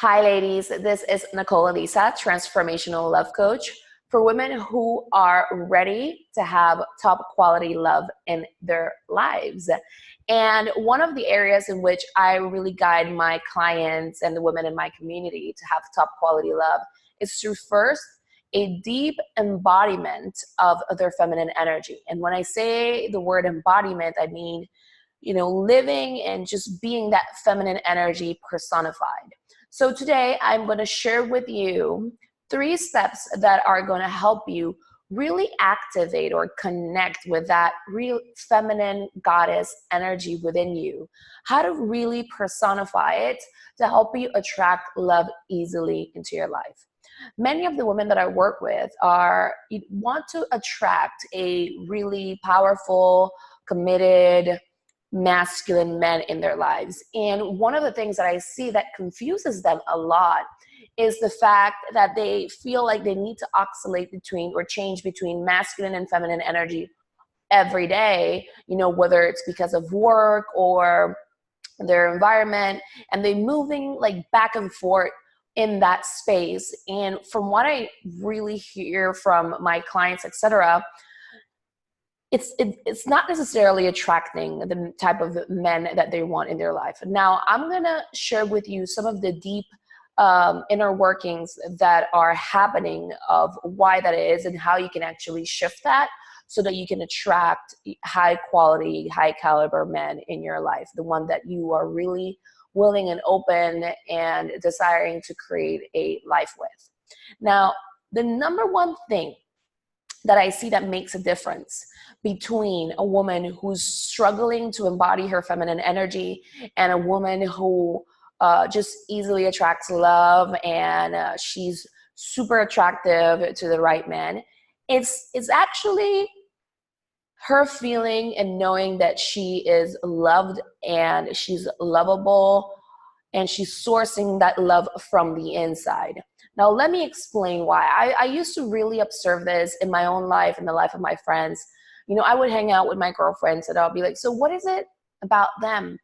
Hi, ladies. This is Nicole Elissa, transformational love coach for women who are ready to have top quality love in their lives. And one of the areas in which I really guide my clients and the women in my community to have top quality love is through first a deep embodiment of their feminine energy. And when I say the word embodiment, I mean, living and just being that feminine energy personified. So today I'm going to share with you 3 steps that are going to help you really activate or connect with that real feminine goddess energy within you. How to really personify it to help you attract love easily into your life. Many of the women that I work with want to attract a really powerful, committed, masculine men in their lives. And one of the things that I see that confuses them a lot is the fact that they feel like they need to oscillate between or change between masculine and feminine energy every day, whether it's because of work or their environment, and they're moving like back and forth in that space. And from what I really hear from my clients, etc., it's not necessarily attracting the type of men that they want in their life. Now, I'm going to share with you some of the deep inner workings that are happening of why that is and how you can actually shift that so that you can attract high quality, high caliber men in your life, the one that you are really willing and open and desiring to create a life with. Now, the number one thing that I see that makes a difference between a woman who's struggling to embody her feminine energy and a woman who just easily attracts love and she's super attractive to the right man, it's actually her feeling and knowing that she is loved and she's lovable and she's sourcing that love from the inside. Now, let me explain why. I used to really observe this in my own life, in the life of my friends. I would hang out with my girlfriends and I'll be like, so what is it about them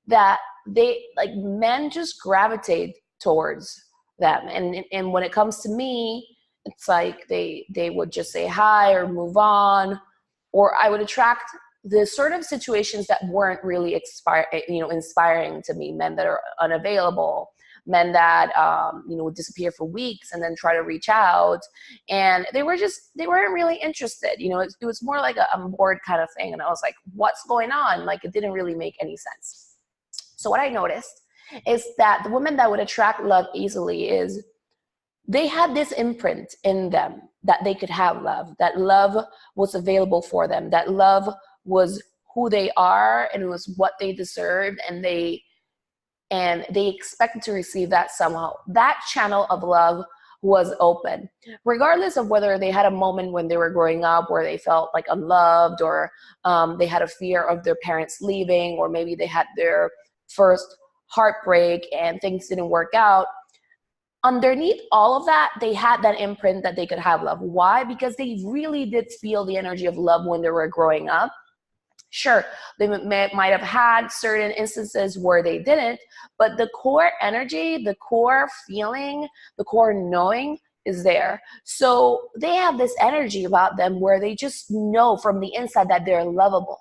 that men just gravitate towards them? And when it comes to me, it's like they would just say hi or move on, or I would attract the sort of situations that weren't really inspiring to me, men that are unavailable, men that would disappear for weeks and then try to reach out, and they weren't really interested. It was more like a I'm bored kind of thing, and I was like, what's going on? Like, it didn't really make any sense. So what I noticed is that the women that would attract love easily is they had this imprint in them that they could have love, that love was available for them, that love was who they are and it was what they deserved, and they expected to receive that somehow. That channel of love was open, regardless of whether they had a moment when they were growing up where they felt like unloved, or they had a fear of their parents leaving, or maybe they had their first heartbreak and things didn't work out. Underneath all of that, they had that imprint that they could have love. Why? Because they really did feel the energy of love when they were growing up. Sure, they might have had certain instances where they didn't, but the core energy, the core feeling, the core knowing is there. So they have this energy about them where they just know from the inside that they're lovable.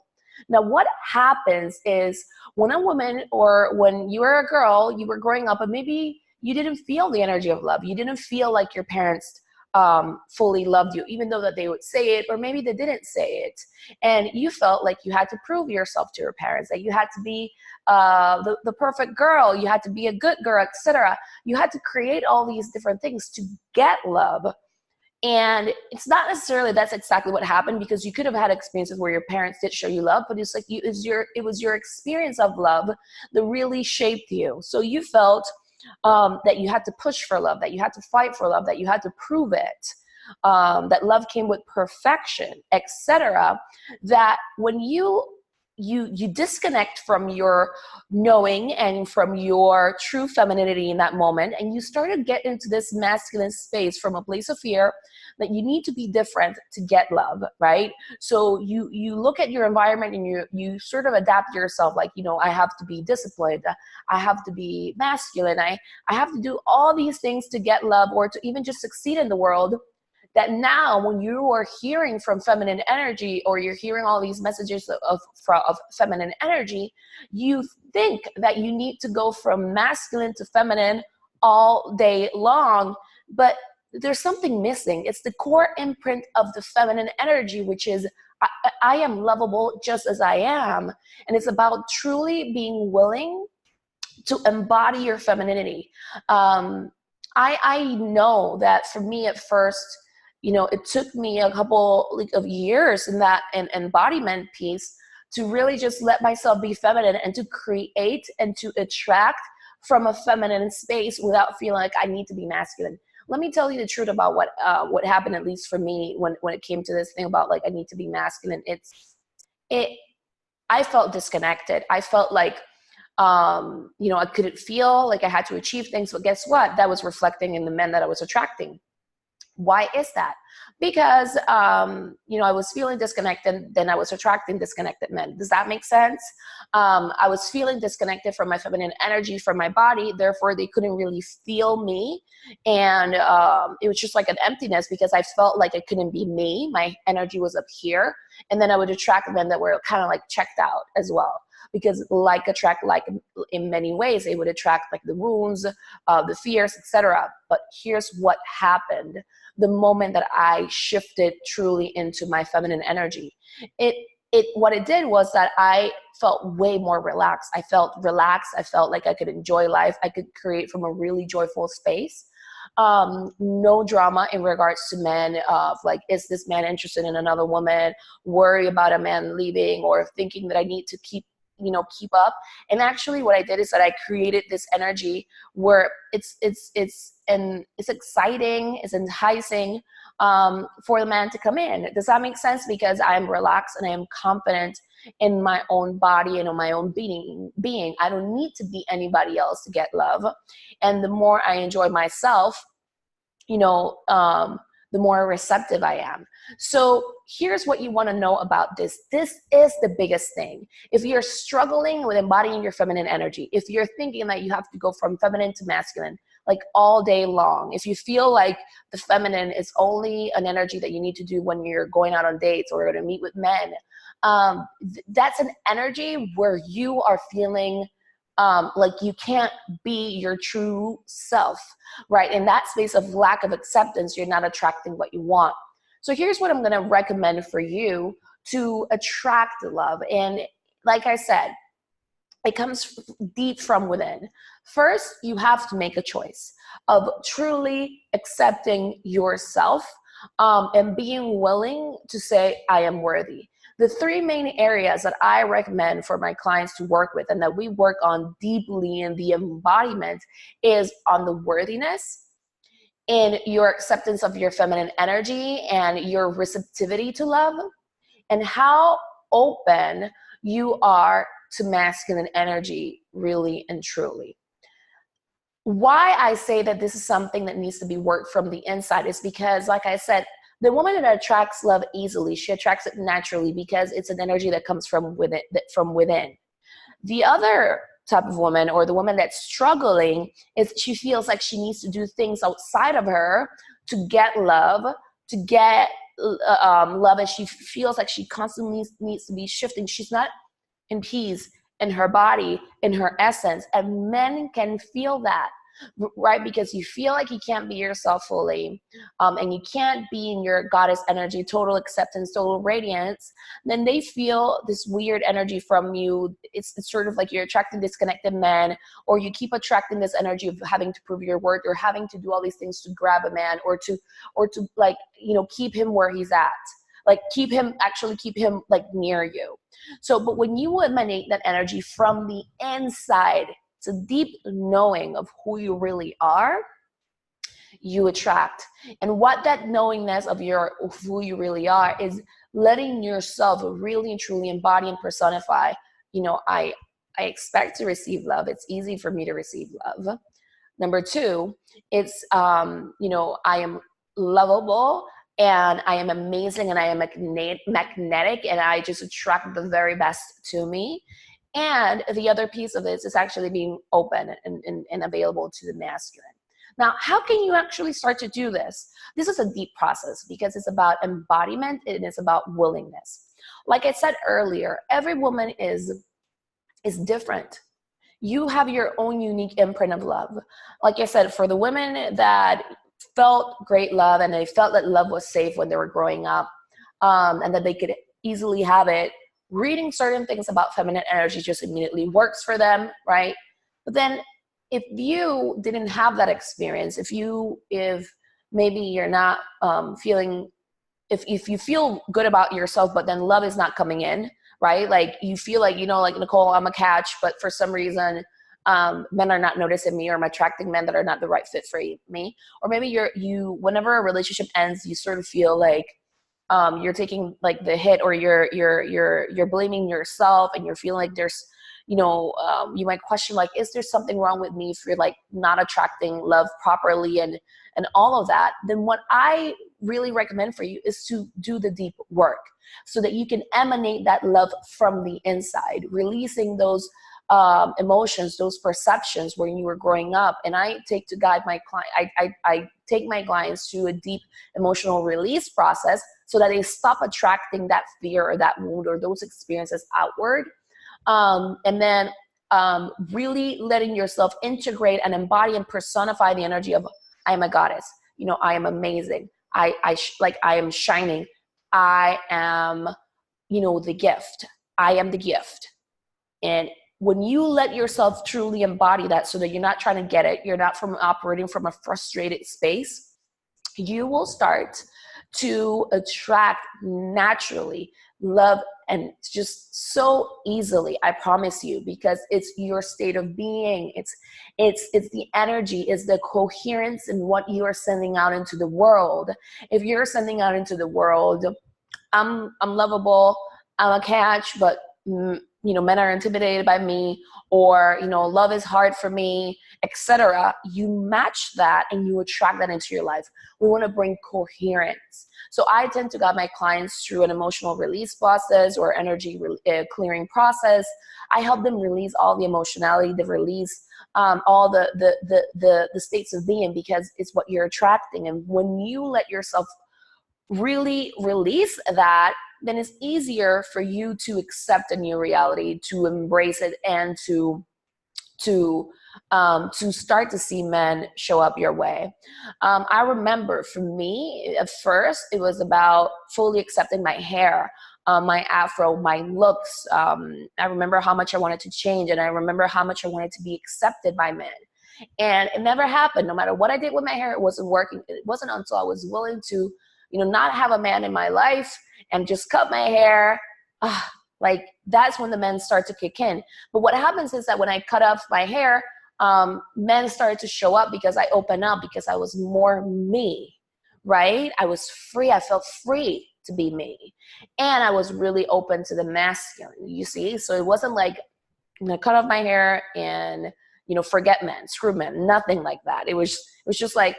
Now, what happens is when a woman, or when you were a girl, you were growing up and maybe you didn't feel the energy of love. You didn't feel like your parents fully loved you, even though that they would say it, or maybe they didn't say it. And you felt like you had to prove yourself to your parents, that you had to be the perfect girl, you had to be a good girl, etc. You had to create all these different things to get love. And it's not necessarily that's exactly what happened, because you could have had experiences where your parents did show you love, but it's like it was your experience of love that really shaped you. So you felt that you had to push for love, that you had to fight for love, that you had to prove it, that love came with perfection, etc. That when you you disconnect from your knowing and from your true femininity in that moment, and you start to get into this masculine space from a place of fear that you need to be different to get love, right? So you look at your environment and you sort of adapt yourself, like, you know, I have to be disciplined, I have to be masculine, I have to do all these things to get love or to even just succeed in the world. That now when you are hearing from feminine energy, or you're hearing all these messages of feminine energy, you think that you need to go from masculine to feminine all day long. But there's something missing. It's the core imprint of the feminine energy, which is I am lovable just as I am. And it's about truly being willing to embody your femininity. I know that for me at first, you know, it took me a couple of years in that embodiment piece to really just let myself be feminine and to create and to attract from a feminine space without feeling like I need to be masculine. Let me tell you the truth about what happened, at least for me, when it came to this thing about like I need to be masculine. I felt disconnected. I felt like you know, I couldn't feel like I had to achieve things, but guess what? That was reflecting in the men that I was attracting. Why is that? Because, you know, I was feeling disconnected, then I was attracting disconnected men. Does that make sense? I was feeling disconnected from my feminine energy, from my body. Therefore, they couldn't really feel me. And it was just like an emptiness because I felt like I couldn't be me. My energy was up here. And then I would attract men that were kind of like checked out as well. Because like attract like in many ways, they would attract like the wounds, the fears, etc. But here's what happened. The moment that I shifted truly into my feminine energy, what it did was that I felt way more relaxed. I felt relaxed. I felt like I could enjoy life. I could create from a really joyful space. No drama in regards to men of like, is this man interested in another woman? Worry about a man leaving, or thinking that I need to keep up. And actually what I did is that I created this energy where it's exciting, it's enticing for the man to come in. Does that make sense? Because I'm relaxed and I am confident in my own body and in my own being. I don't need to be anybody else to get love. And the more I enjoy myself, the more receptive I am. So here's what you want to know about this. This is the biggest thing. If you're struggling with embodying your feminine energy, if you're thinking that you have to go from feminine to masculine, like all day long, if you feel like the feminine is only an energy that you need to do when you're going out on dates or to meet with men, that's an energy where you are feeling like you can't be your true self, right? In that space of lack of acceptance, you're not attracting what you want. So here's what I'm going to recommend for you to attract love. And like I said, it comes deep from within. First, you have to make a choice of truly accepting yourself and being willing to say, I am worthy. The three main areas that I recommend for my clients to work with and that we work on deeply in the embodiment is on the worthiness, in your acceptance of your feminine energy and your receptivity to love, and how open you are to masculine energy really and truly. Why I say that this is something that needs to be worked from the inside is because, like I said, the woman that attracts love easily, she attracts it naturally because it's an energy that comes from within. The other type of woman, or the woman that's struggling, is she feels like she needs to do things outside of her to get love, love, and she feels like she constantly needs to be shifting. She's not in peace in her body, in her essence, and men can feel that. Right? Because you feel like you can't be yourself fully, and you can't be in your goddess energy, total acceptance, total radiance, then they feel this weird energy from you. It's sort of like you're attracting disconnected men, or you keep attracting this energy of having to prove your worth, or having to do all these things to grab a man, or to like, keep him where he's at. Like keep him like near you. So, but when you emanate that energy from the inside, it's a deep knowing of who you really are, you attract. And what that knowingness of who you really are is letting yourself really and truly embody and personify, I expect to receive love. It's easy for me to receive love. Number two, it's, I am lovable and I am amazing and I am magnetic and I just attract the very best to me. And the other piece of this is actually being open and available to the masculine. Now, how can you actually start to do this? This is a deep process because it's about embodiment and it's about willingness. Like I said earlier, every woman is different. You have your own unique imprint of love. Like I said, for the women that felt great love and they felt that love was safe when they were growing up, and that they could easily have it, reading certain things about feminine energy just immediately works for them, right? But then if you didn't have that experience, if maybe you're not feeling, if you feel good about yourself, but then love is not coming in, right? Like you feel like, like Nicole, I'm a catch, but for some reason, men are not noticing me, or I'm attracting men that are not the right fit for me. Or maybe whenever a relationship ends, you sort of feel like you're taking like the hit, or you're blaming yourself, and you're feeling like there's, you might question like, is there something wrong with me if you're like not attracting love properly and all of that? Then what I really recommend for you is to do the deep work so that you can emanate that love from the inside, releasing those emotions, those perceptions when you were growing up. And I take to guide my client, I take my clients through a deep emotional release process so that they stop attracting that fear or that wound or those experiences outward. And then really letting yourself integrate and embody and personify the energy of, I am a goddess, I am amazing, I am shining, I am, the gift, I am the gift. And when you let yourself truly embody that, so that you're not trying to get it, you're not operating from a frustrated space, you will start to attract naturally love, and just so easily, I promise you, because it's your state of being. It's the energy, it's the coherence in what you are sending out into the world. If you're sending out into the world, I'm lovable, I'm a catch, but men are intimidated by me, or love is hard for me, etc. You match that and you attract that into your life. We want to bring coherence. So I tend to guide my clients through an emotional release process or energy clearing process. I help them release all the emotionality, the release all the states of being, because it's what you're attracting. And when you let yourself really release that, then it's easier for you to accept a new reality, to embrace it, and to start to see men show up your way. I remember for me, at first, it was about fully accepting my hair, my afro, my looks. I remember how much I wanted to change, and I remember how much I wanted to be accepted by men. And it never happened. No matter what I did with my hair, it wasn't working. It wasn't until I was willing to, not have a man in my life and just cut my hair. Like that's when the men start to kick in. But what happens is that when I cut off my hair, men started to show up because I opened up, because I was more me, right? I was free. I felt free to be me. And I was really open to the masculine, you see? So it wasn't like, I'm going to cut off my hair and, forget men, screw men, nothing like that. It was just like,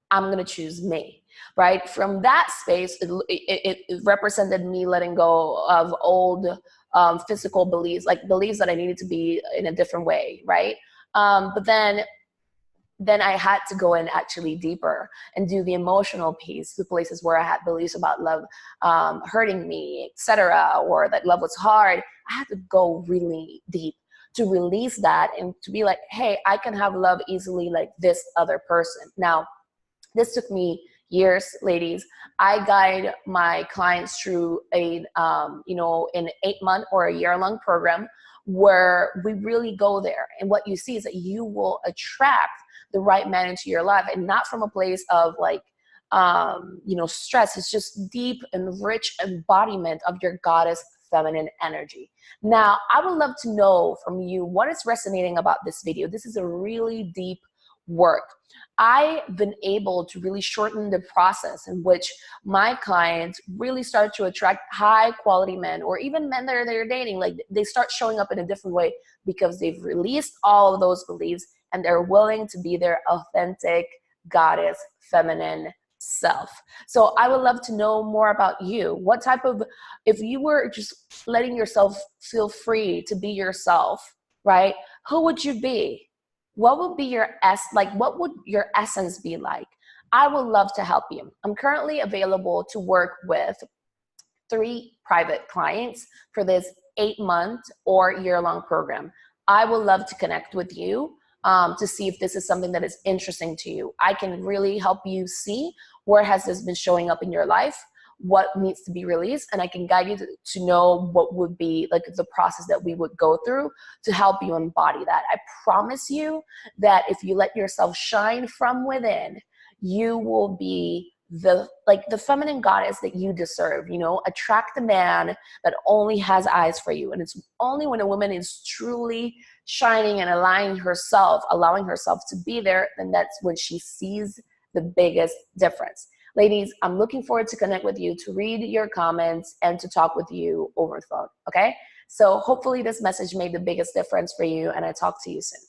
I'm going to choose me, right? From that space, it represented me letting go of old physical beliefs, like beliefs that I needed to be in a different way, right? But then I had to go in actually deeper and do the emotional piece, the places where I had beliefs about love hurting me, etc., or that love was hard. I had to go really deep to release that and to be like, hey, I can have love easily like this other person. Now, this took me years, ladies. I guide my clients through an 8-month or a year-long program where we really go there. And what you see is that you will attract the right man into your life, and not from a place of like, stress. It's just deep and rich embodiment of your goddess feminine energy. Now, I would love to know from you what is resonating about this video. This is a really deep work. I've been able to really shorten the process in which my clients really start to attract high quality men, or even men that they're dating. Like, they start showing up in a different way because they've released all of those beliefs and they're willing to be their authentic goddess feminine self. So I would love to know more about you. What type of, if you were just letting yourself feel free to be yourself, right? Who would you be? What would be your what would your essence be like? I would love to help you. I'm currently available to work with 3 private clients for this 8-month or year-long program. I would love to connect with you to see if this is something that is interesting to you. I can really help you see where has this been showing up in your life, what needs to be released, and I can guide you to know what would be like the process that we would go through to help you embody that. I promise you that if you let yourself shine from within, you will be the feminine goddess that you deserve. You know, attract a man that only has eyes for you. And it's only when a woman is truly shining and aligning herself, allowing herself to be there, then that's when she sees the biggest difference. Ladies, I'm looking forward to connect with you, to read your comments, and to talk with you over the phone, okay? So hopefully this message made the biggest difference for you, and I talk to you soon.